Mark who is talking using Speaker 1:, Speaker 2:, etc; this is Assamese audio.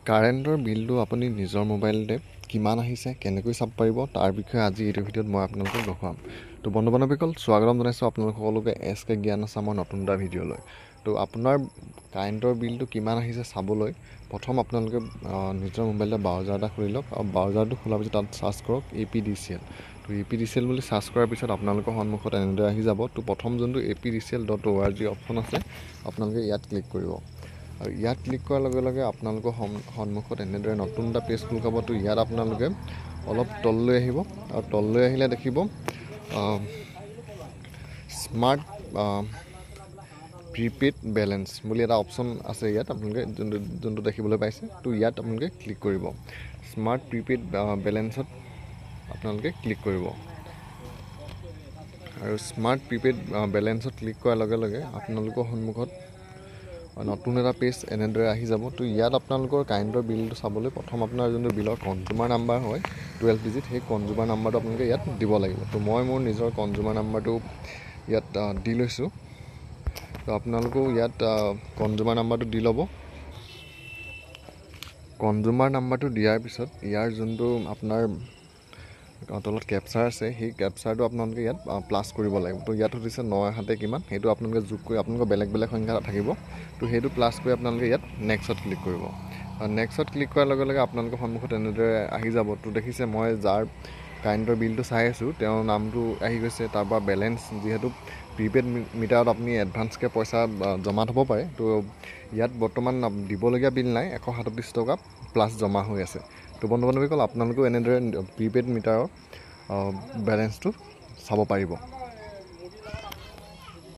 Speaker 1: কাৰেণ্টৰ বিলটো আপুনি নিজৰ মোবাইলতে কিমান আহিছে কেনেকৈ চাব পাৰিব তাৰ বিষয়ে আজি এইটো ভিডিঅ'ত মই আপোনালোকক দেখুৱাম। তো বন্ধু বান্ধৱীসকল স্বাগতম জনাইছোঁ আপোনালোক সকলোকে SK জ্ঞান আছামৰ নতুন এটা ভিডিঅ'লৈ। তো আপোনাৰ কাৰেণ্টৰ বিলটো কিমান আহিছে চাবলৈ প্ৰথম আপোনালোকে নিজৰ মোবাইলতে ব্ৰাউজাৰ এটা খুলি লওক আৰু ব্ৰাউজাৰটো খোলাৰ পিছত তাত চাৰ্চ কৰক APDCL। তো APDCL বুলি চাৰ্চ কৰাৰ পিছত আপোনালোকৰ সন্মুখত এনেদৰে আহি যাব। তো প্ৰথম যোনটো apdcl.org অপশ্যন আছে আপোনালোকে ইয়াত ক্লিক কৰিব। আৰু ইয়াত ক্লিক কৰাৰ লগে লগে আপোনালোকৰ সন্মুখত এনেদৰে নতুন এটা পেজ খোল খাব। তো ইয়াত আপোনালোকে অলপ তললৈ আহিব আৰু তললৈ আহিলে দেখিব স্মাৰ্ট প্ৰিপেইড বেলেঞ্চ বুলি এটা অপশ্যন আছে। ইয়াত আপোনালোকে যোনটো দেখিবলৈ পাইছে, তো ইয়াত আপোনালোকে ক্লিক কৰিব। স্মাৰ্ট প্ৰিপেইড বেলেঞ্চত আপোনালোকে ক্লিক কৰিব আৰু স্মাৰ্ট প্ৰিপেইড বেলেঞ্চত ক্লিক কৰাৰ লগে লগে আপোনালোকৰ সন্মুখত নতুন এটা পেজ এনেদৰে আহি যাব। তো ইয়াত আপোনালোকৰ কাৰেণ্টৰ বিলটো চাবলৈ প্ৰথম আপোনাৰ যোনটো বিলৰ কনজিউমাৰ নাম্বাৰ হয় 12 ডিজিট, সেই কনজিউমাৰ নাম্বাৰটো আপোনালোকে ইয়াত দিব লাগিব। তো মই মোৰ নিজৰ কনজিউমাৰ নাম্বাৰটো ইয়াত দি লৈছোঁ। তো আপোনালোকেও ইয়াত কনজিউমাৰ নাম্বাৰটো দি ল'ব। কনজিউমাৰ নাম্বাৰটো দিয়াৰ পিছত ইয়াৰ যোনটো আপোনাৰ তলত কেপচাৰ আছে, সেই কেপচাৰটো আপোনালোকে ইয়াত প্লাছ কৰিব লাগিব। তো ইয়াত সুধিছে 9 হাতে কিমান, সেইটো আপোনালোকে যোগ কৰি আপোনালোকৰ বেলেগ বেলেগ সংখ্যা থাকিব। তো সেইটো প্লাছ কৰি আপোনালোকে ইয়াত নেক্সটত ক্লিক কৰিব। নেক্সটত ক্লিক কৰাৰ লগে লগে আপোনালোকৰ সন্মুখত এনেদৰে আহি যাব। তো দেখিছে মই যাৰ কাৰেণ্টৰ বিলটো চাই আছোঁ তেওঁৰ নামটো আহি গৈছে। তাৰপৰা বেলেঞ্চ, যিহেতু প্ৰিপেইড মিটাৰত আপুনি এডভান্সকৈ পইচা জমা থ'ব পাৰে। তো ইয়াত বৰ্তমান দিবলগীয়া বিল নাই, 137 টকা প্লাছ জমা হৈ আছে। তো বন্ধু বান্ধৱীসকল আপোনালোকেও এনেদৰে প্ৰিপেইড মিটাৰৰ বেলেঞ্চটো চাব পাৰিব।